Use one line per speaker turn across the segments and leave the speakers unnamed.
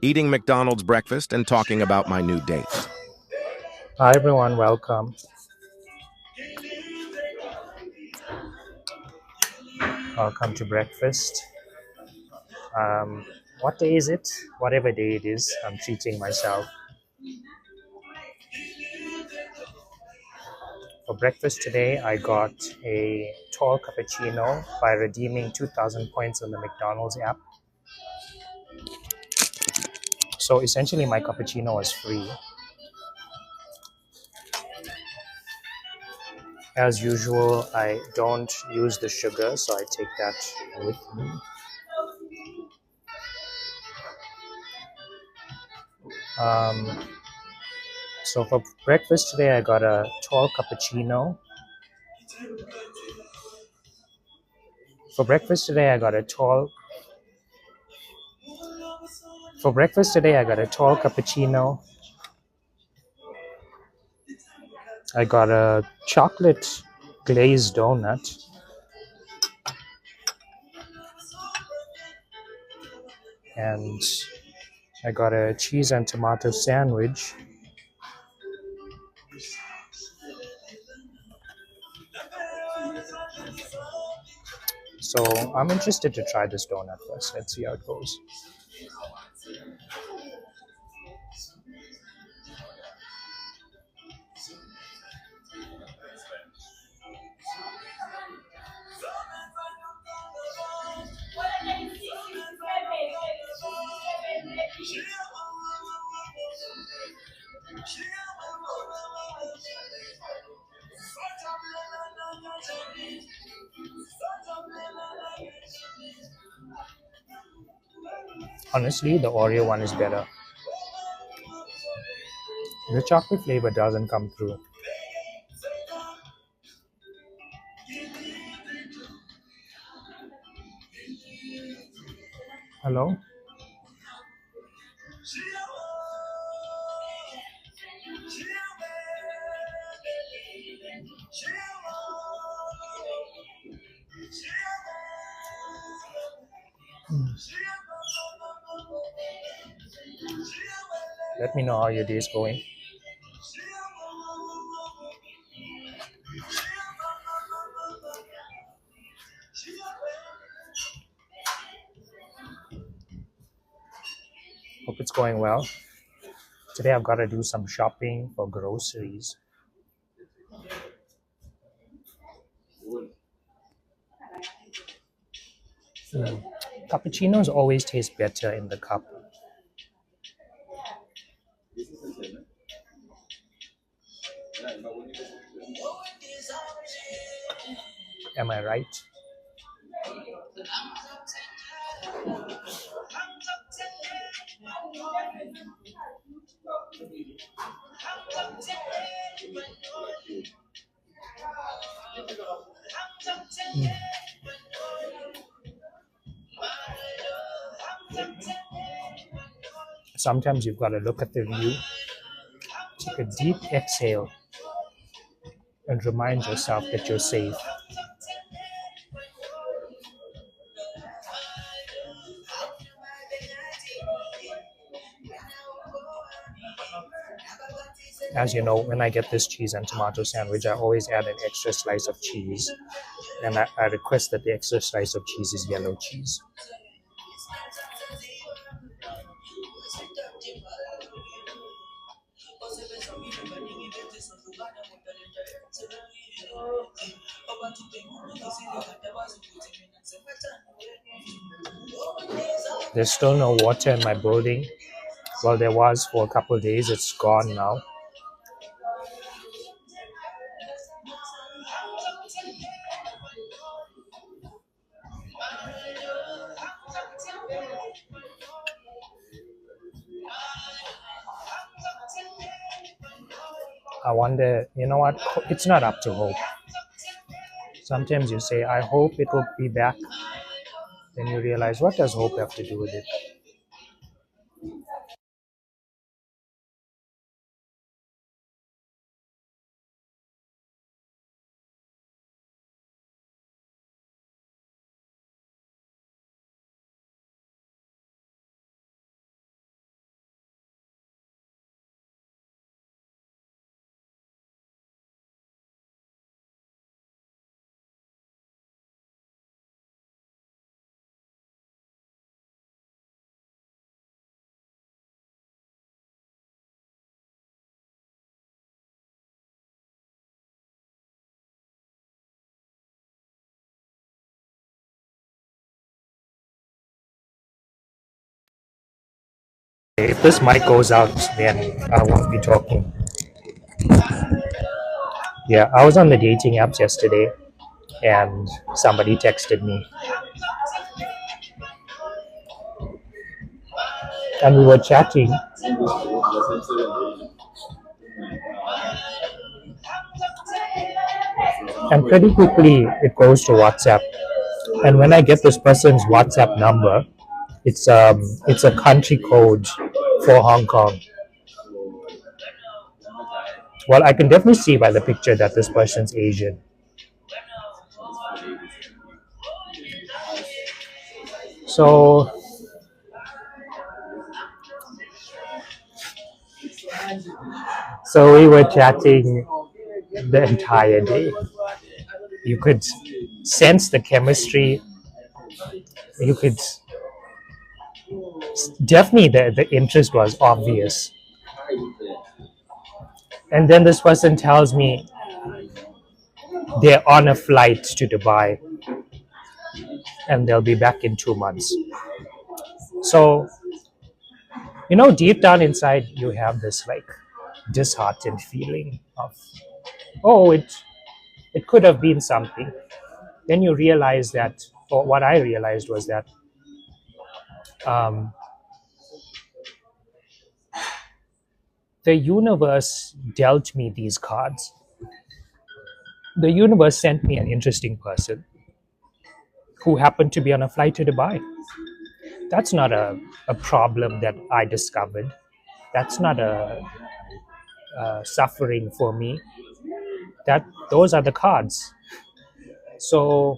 eating McDonald's breakfast and talking about my new date.
Hi everyone, welcome. Welcome to breakfast. Um, what day is it? Whatever day it is, I'm treating myself. For breakfast today, I got a tall cappuccino by redeeming 2,000 points on the McDonald's app. So essentially, my cappuccino was free. As usual, I don't use the sugar, so I take that with me. Um, so for breakfast today, I got a tall cappuccino. For breakfast today, I got a tall For breakfast today, I got a tall cappuccino. I got a chocolate glazed donut, and I got a cheese and tomato sandwich. So I'm interested to try this donut first. Let's see how it goes. Honestly, the Oreo one is better. The chocolate flavor doesn't come through. Hello? Let me know how your day is going. Hope it's going well. Today I've got to do some shopping for groceries. Cappuccinos always taste better in the cup. Am I right? Sometimes you've got to look at the view, take a deep exhale, and remind yourself that you're safe. As you know, when I get this cheese and tomato sandwich, I always add an extra slice of cheese. And I request that the extra slice of cheese is yellow cheese. There's still no water in my building. Well, there was for a couple of days. It's gone now. I wonder, you know what? It's not up to hope. Sometimes you say, I hope it will be back. Then you realize, what does hope have to do with it? If this mic goes out, then I won't be talking. Yeah, I was on the dating apps yesterday and somebody texted me and we were chatting, and pretty quickly it goes to WhatsApp. And when I get this person's WhatsApp number, it's a country code for Hong Kong. Well, I can definitely see by the picture that this person's Asian. So we were chatting the entire day. You could sense the chemistry. You could definitely the interest was obvious. And then this person tells me they're on a flight to Dubai and they'll be back in 2 months. So, deep down inside, you have this like disheartened feeling of, oh, it could have been something. Then you realize that, or what I realized was that um, the universe dealt me these cards. The universe sent me an interesting person who happened to be on a flight to Dubai. That's not a problem that I discovered. That's not a suffering for me. Those are the cards. So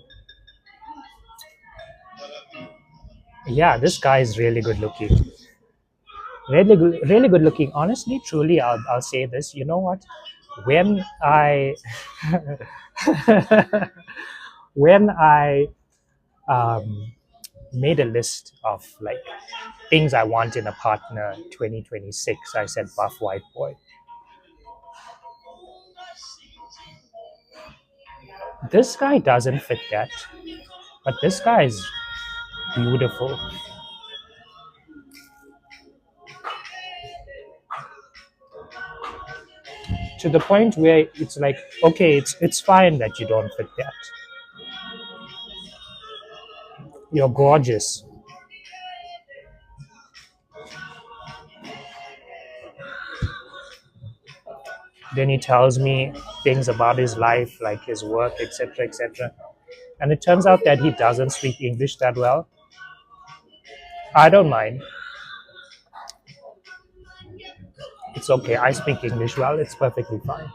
yeah, this guy is really good looking. Really good looking. Honestly, truly, I'll say this. You know what? When I when I made a list of like things I want in a partner 2026, I said buff white boy. This guy doesn't fit that, but this guy is beautiful. To the point where it's like, okay, it's fine that you don't fit that. You're gorgeous. Then he tells me things about his life, like his work, etc., etc. And it turns out that he doesn't speak English that well. I don't mind. It's okay. I speak English well. It's perfectly fine.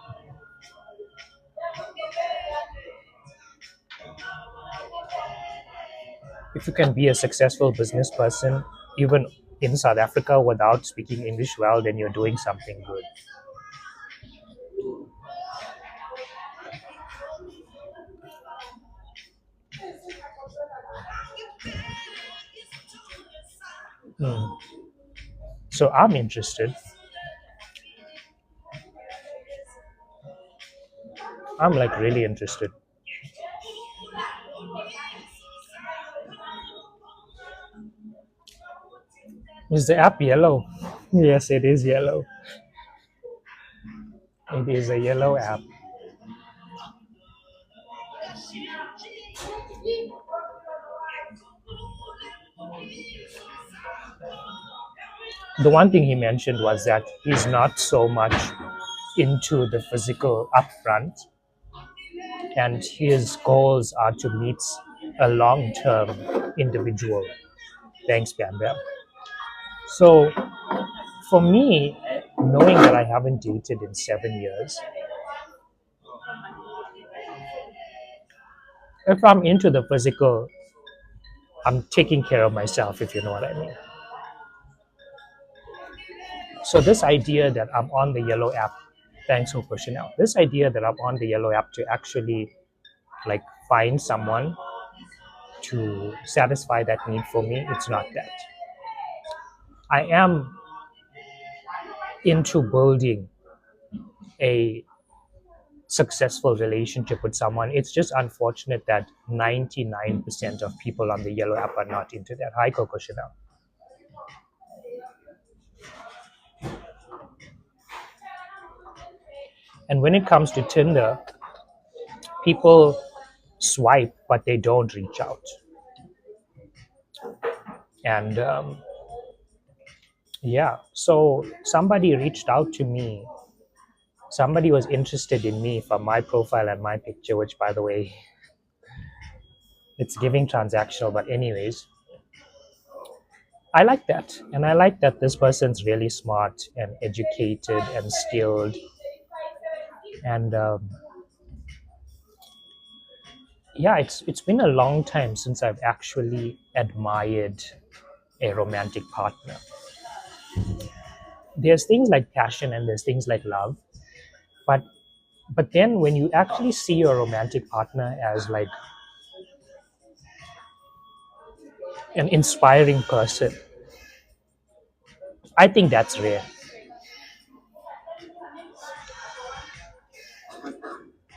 If you can be a successful business person, even in South Africa, without speaking English well, then you're doing something good. So I'm interested. I'm like really interested. Is the app yellow? Yes, it is yellow. It is a yellow app. The one thing he mentioned was that he's not so much into the physical upfront, and his goals are to meet a long-term individual. Thanks, Bam Bam. So, for me, knowing that I haven't dated in 7 years, if I'm into the physical, I'm taking care of myself, if you know what I mean. So this idea that I'm on the yellow app, thanks for pushing out. This idea that I'm on the yellow app to actually like find someone to satisfy that need for me, it's not that. I am into building a successful relationship with someone. It's just unfortunate that 99% of people on the yellow app are not into that. Hi, Coco Chanel. And when it comes to Tinder, people swipe, but they don't reach out. And yeah, so somebody reached out to me. Somebody was interested in me from my profile and my picture, which, by the way, it's giving transactional. But anyways, I like that. And I like that this person's really smart and educated and skilled. And yeah, it's been a long time since I've actually admired a romantic partner. There's things like passion and there's things like love, but then when you actually see your romantic partner as like an inspiring person, I think that's rare.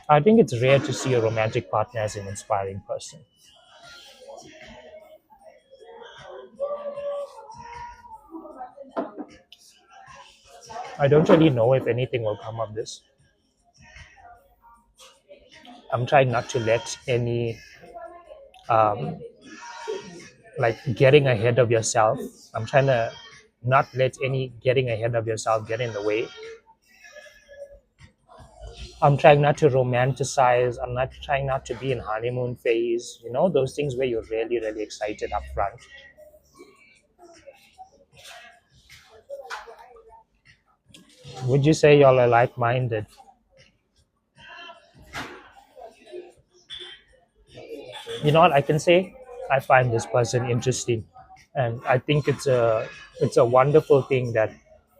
I think it's rare to see a romantic partner as an inspiring person. I don't really know if anything will come of this. I'm trying not to let any um, like getting ahead of yourself. I'm trying to not let any getting ahead of yourself get in the way. I'm trying not to romanticize. I'm not trying not to be in honeymoon phase. You know, those things where you're really, really excited up front. Would you say y'all are like-minded? You know what I can say? I find this person interesting, and I think it's a wonderful thing that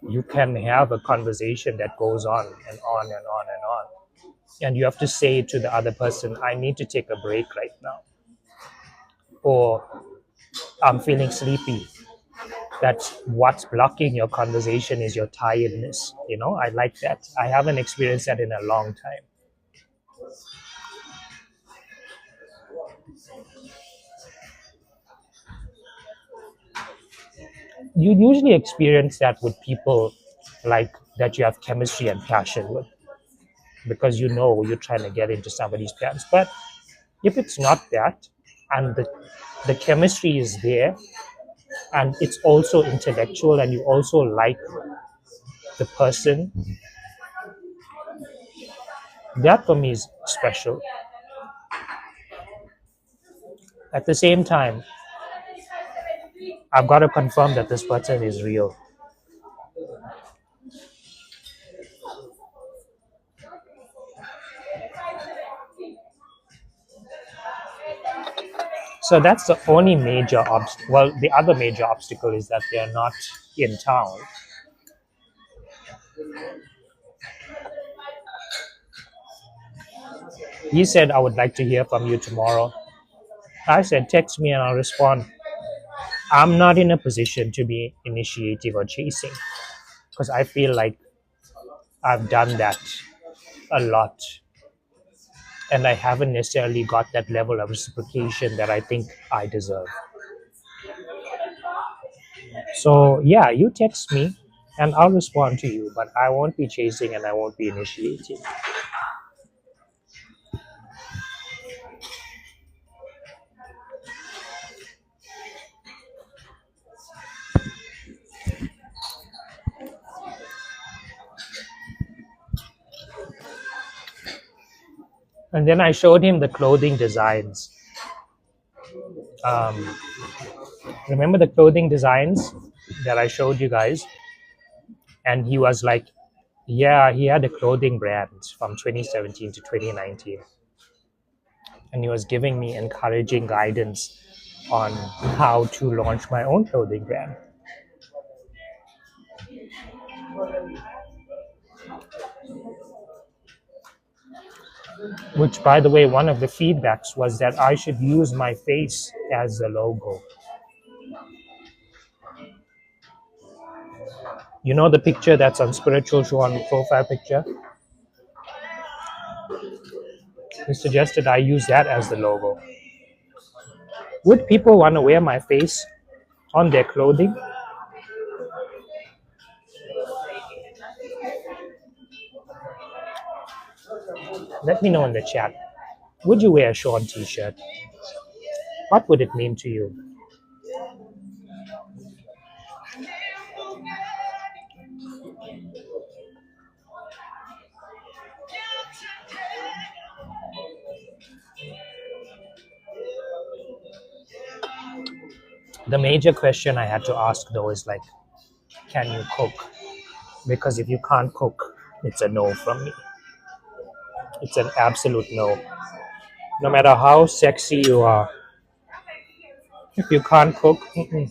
you can have a conversation that goes on and on and on and on, and you have to say to the other person, "I need to take a break right now," or "I'm feeling sleepy." That's what's blocking your conversation is your tiredness. You know, I like that. I haven't experienced that in a long time. You usually experience that with people like that you have chemistry and passion with, because you know you're trying to get into somebody's pants. But if it's not that, and the chemistry is there, and it's also intellectual, and you also like the person, that for me is special. At the same time, I've got to confirm that this person is real. So that's the only major obstacle. Well, the other major obstacle is that they're not in town. He said, "I would like to hear from you tomorrow." I said, "Text me and I'll respond." I'm not in a position to be initiative or chasing, because I feel like I've done that a lot, and I haven't necessarily got that level of reciprocation that I think I deserve. So, yeah, you text me and I'll respond to you, but I won't be chasing and I won't be initiating. And then I showed him the clothing designs. Um, Remember the clothing designs that I showed you guys? And he was like, yeah, he had a clothing brand from 2017 to 2019. And he was giving me encouraging guidance on how to launch my own clothing brand. Which, by the way, one of the feedbacks was that I should use my face as the logo. You know the picture that's on Spiritual Show on the profile picture? He suggested I use that as the logo. Would people want to wear my face on their clothing? Let me know in the chat. Would you wear a Sean t-shirt? What would it mean to you? The major question I had to ask though is like, can you cook? Because if you can't cook, it's a no from me. It's an absolute no. No matter how sexy you are, if you can't cook, mm-mm.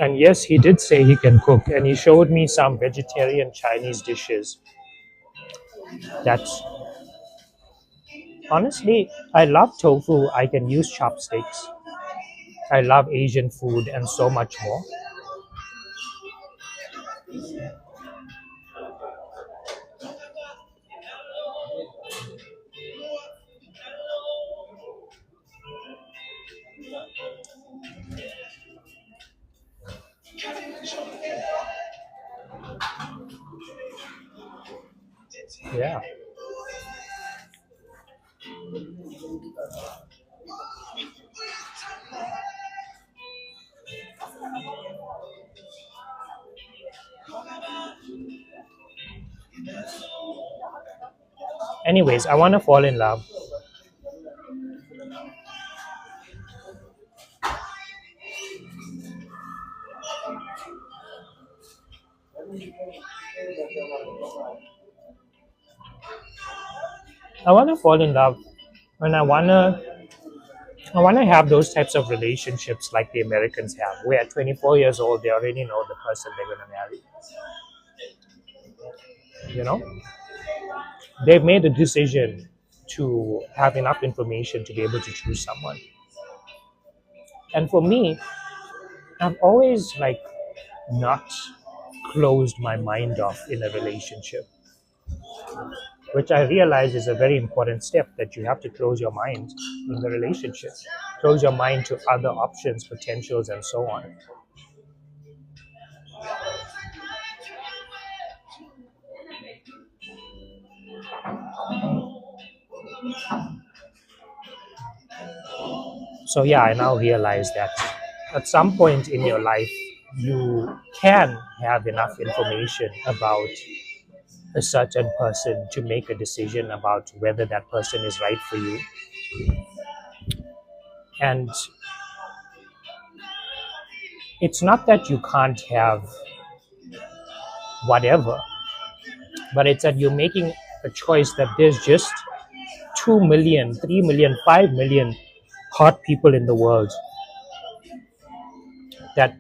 And yes, he did say he can cook, and he showed me some vegetarian Chinese dishes. That's honestly, I love tofu. I can use chopsticks. I love Asian food and so much more. Yeah. Anyways, I want to fall in love. I want to fall in love, and I want to have those types of relationships like the Americans have, where at 24 years old they already know the person they're going to marry. You know, they've made a decision to have enough information to be able to choose someone. And for me, I've always like not closed my mind off in a relationship, which I realize is a very important step, that you have to close your mind in the relationship, close your mind to other options, potentials, and so on. So yeah, I now realize that at some point in your life, you can have enough information about a certain person to make a decision about whether that person is right for you. And it's not that you can't have whatever, but it's that you're making a choice that there's just 2 million, 3 million, 5 million hot people in the world, that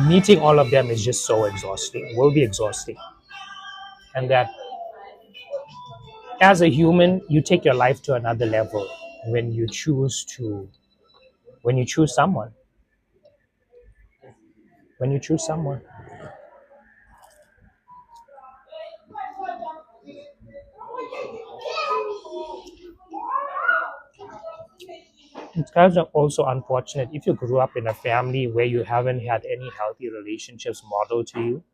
meeting all of them is just so exhausting, will be exhausting. And that as a human, you take your life to another level when you choose to, when you choose someone, when you choose someone. It's kind of also unfortunate if you grew up in a family where you haven't had any healthy relationships modeled to you,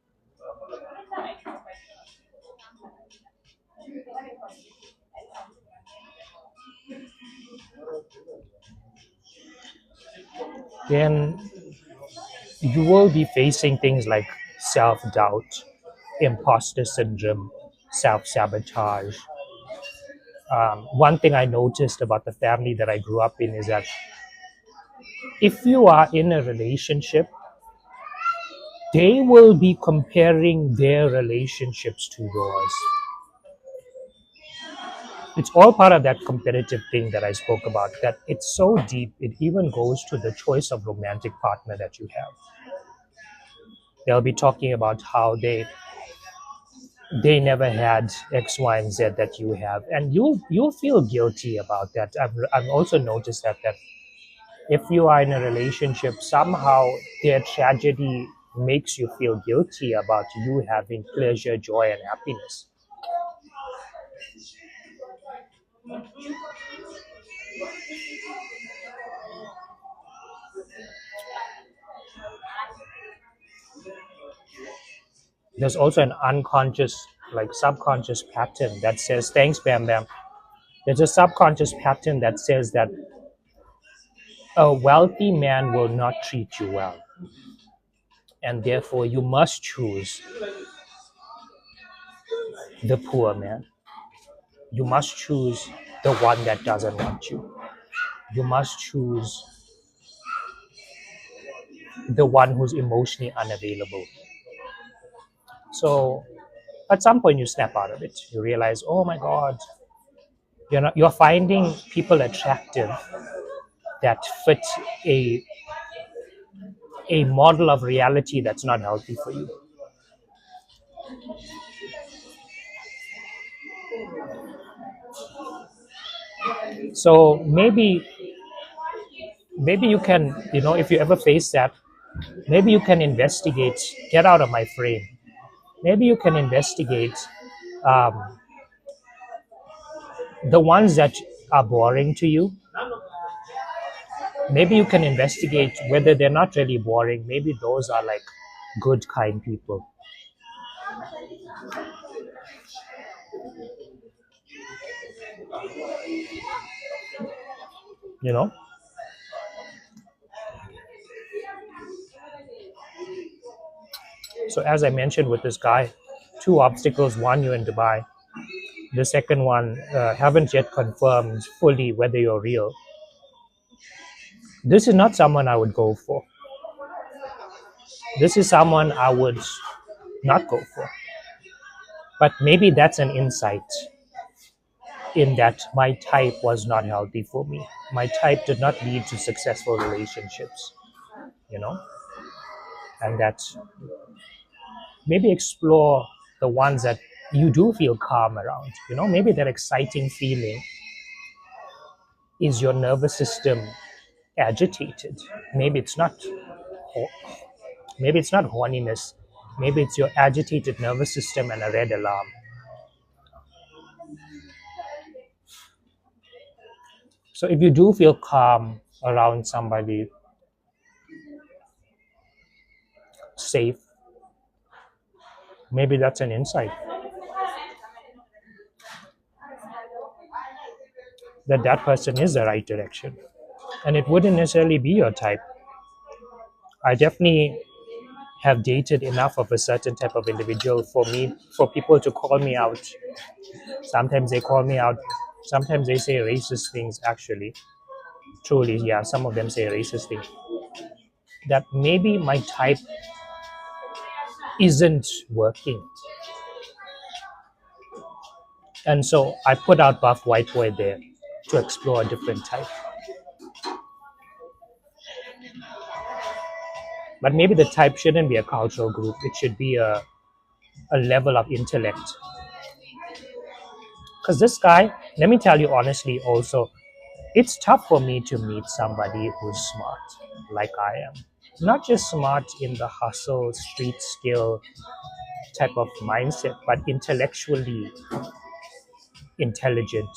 then you will be facing things like self doubt, imposter syndrome, self sabotage. One thing I noticed about the family that I grew up in is that if you are in a relationship, they will be comparing their relationships to yours. It's all part of that competitive thing that I spoke about, that it's so deep, it even goes to the choice of romantic partner that you have. They'll be talking about how they never had X, Y, and Z that you have, and you'll feel guilty about that. I've also noticed that If you are in a relationship, somehow their tragedy makes you feel guilty about you having pleasure, joy, and happiness. There's also an unconscious, like subconscious pattern that says, thanks, Bam Bam. There's a subconscious pattern that says that a wealthy man will not treat you well. And therefore, you must choose the poor man. You must choose the one that doesn't want you. You must choose the one who's emotionally unavailable. So at some point, you snap out of it. You realize, oh my God, you're finding people attractive that fit a a model of reality that's not healthy for you. So maybe you can, if you ever face that, maybe you can investigate. Get out of my frame. Maybe you can investigate um, the ones that are boring to you. Maybe you can investigate whether they're not really boring. Maybe those are like good, kind people. You know. So as I mentioned with this guy, two obstacles. One, you're in Dubai. The second one, haven't yet confirmed fully whether you're real. This is not someone I would go for. This is someone I would not go for. But maybe that's an insight in that my type was not healthy for me. My type did not lead to successful relationships, you know, and that maybe explore the ones that you do feel calm around. Maybe that exciting feeling is your nervous system agitated. Maybe it's not. Maybe it's not horniness. Maybe it's your agitated nervous system and a red alarm. So if you do feel calm around somebody, safe, maybe that's an insight that that person is the right direction. And it wouldn't necessarily be your type. I definitely have dated enough of a certain type of individual for people to call me out. Sometimes they call me out. Sometimes they say racist things, actually. Truly, yeah, some of them say racist things. That maybe my type isn't working. And so I put out Buff White Boy there to explore a different type. But maybe the type shouldn't be a cultural group. It should be a level of intellect. Because this guy, let me tell you honestly also, it's tough for me to meet somebody who's smart like I am. Not just smart in the hustle, street skill type of mindset, but intellectually intelligent.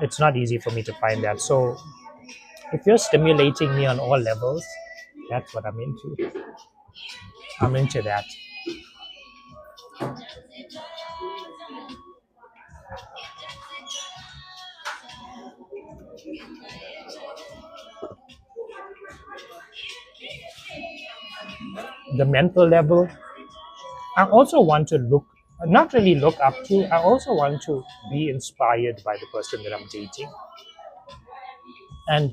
It's not easy for me to find that. So if you're stimulating me on all levels, that's what I'm into. I'm into that. The mental level, I also want to not really look up to, I also want to be inspired by the person that I'm dating. And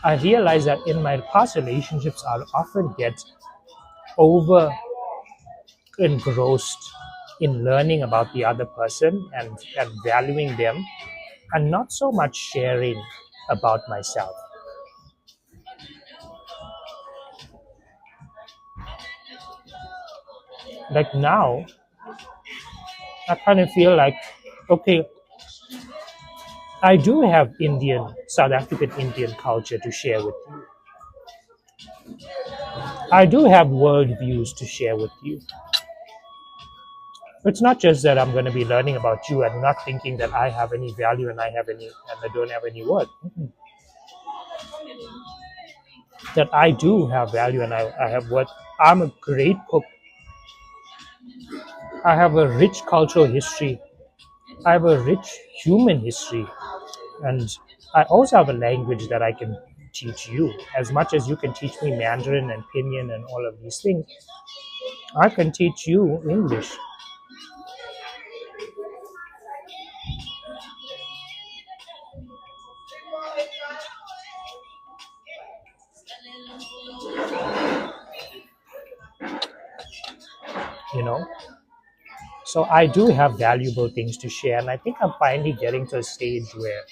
I realize that in my past relationships, I'll often get over engrossed in learning about the other person and valuing them, and not so much sharing about myself. Like now, I kind of feel like, okay, I do have South African Indian culture to share with you. I do have worldviews to share with you. It's not just that I'm going to be learning about you and not thinking that I have any value and I don't have any worth. That I do have value and I have worth. I'm a great cook. I have a rich cultural history. I have a rich human history. And I also have a language that I can teach you. As much as you can teach me Mandarin and Pinyin and all of these things, I can teach you English. You know, so I do have valuable things to share, and I think I'm finally getting to a stage where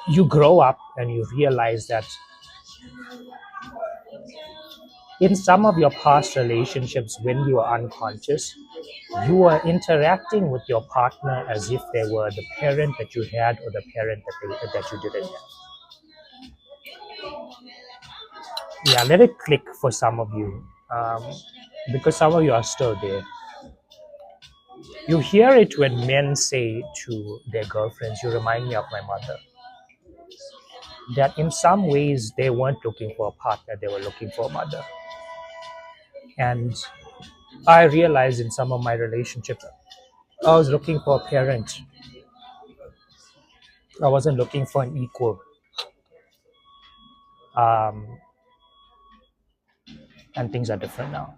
you grow up and you realize that in some of your past relationships, when you are unconscious, you are interacting with your partner as if they were the parent that you had or the parent that you didn't have. Yeah, let it click for some of you, because some of you are still there. You hear it when men say to their girlfriends, "You remind me of my mother." That in some ways they weren't looking for a partner, they were looking for a mother. And I realized in some of my relationships, I was looking for a parent. I wasn't looking for an equal. Um, and things are different now.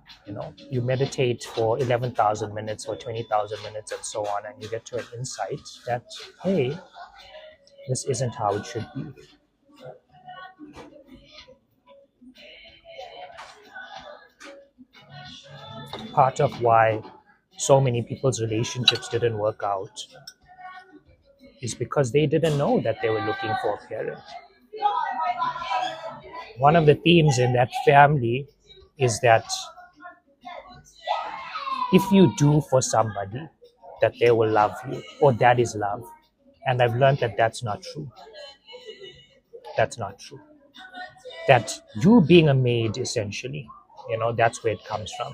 You meditate for 11,000 minutes or 20,000 minutes and so on, and you get to an insight that, hey, this isn't how it should be. Part of why so many people's relationships didn't work out is because they didn't know that they were looking for a parent. One of the themes in that family is that if you do for somebody, that they will love you, or that is love. And I've learned that that's not true. That's not true. That you being a maid, essentially, that's where it comes from.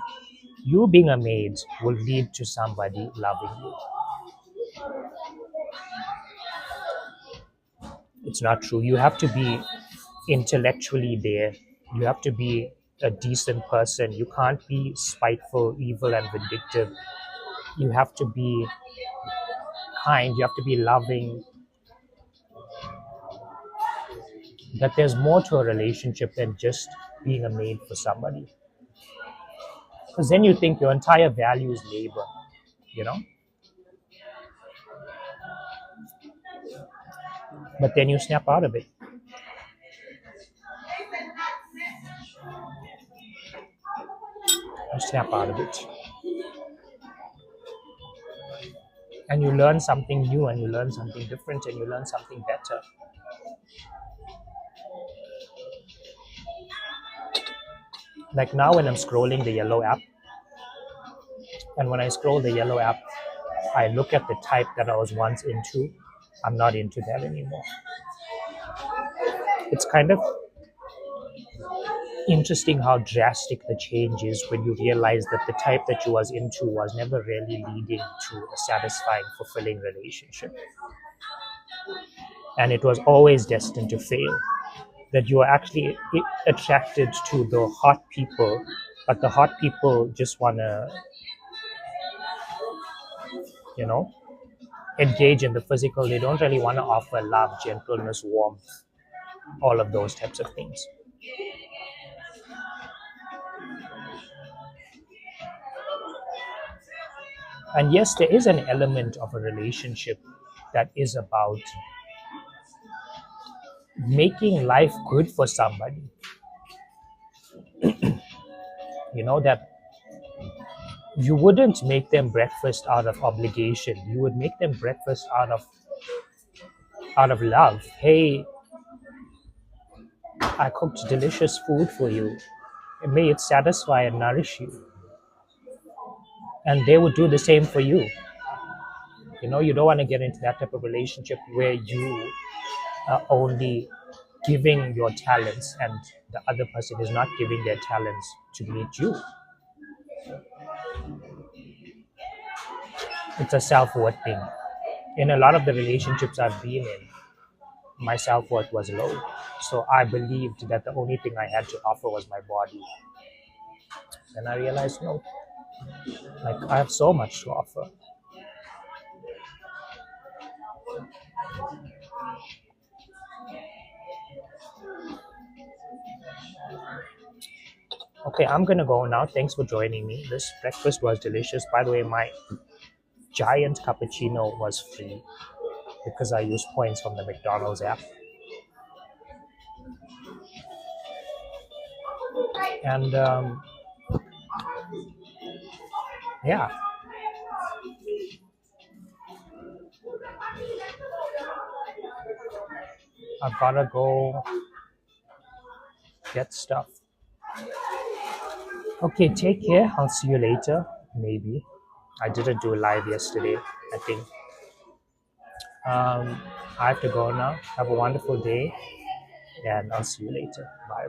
You being a maid will lead to somebody loving you. It's not true. You have to be intellectually there. You have to be a decent person. You can't be spiteful, evil, and vindictive. You have to be kind. You have to be loving. That there's more to a relationship than just being a maid for somebody. Because then you think your entire value is labor, you know? But then you snap out of it. You snap out of it. And you learn something new, and you learn something different, and you learn something better. Like now when I'm scrolling the yellow app, and when I scroll the yellow app, I look at the type that I was once into. I'm not into that anymore. It's kind of interesting how drastic the change is when you realize that the type that you was into was never really leading to a satisfying, fulfilling relationship. And it was always destined to fail. That you are actually attracted to the hot people, but the hot people just want to, you know, engage in the physical. They don't really want to offer love, gentleness, warmth, all of those types of things. And yes, there is an element of a relationship that is about making life good for somebody. That you wouldn't make them breakfast out of obligation. You would make them breakfast out of love. Hey, I cooked delicious food for you. May it satisfy and nourish you. and they would do the same for you. You don't want to get into that type of relationship where you are only giving your talents and the other person is not giving their talents to meet you. It's a self-worth thing. In a lot of the relationships I've been in, my self-worth was low, so I believed that the only thing I had to offer was my body. And I realized, no, like, I have so much to offer. Okay, I'm gonna go now. Thanks for joining me. This breakfast was delicious. By the way, my giant cappuccino was free because I used points from the McDonald's app. And yeah, I've gotta go get stuff. Okay, take care. I'll see you later. Maybe. I didn't do a live yesterday, I think. I have to go now. Have a wonderful day, and I'll see you later. Bye.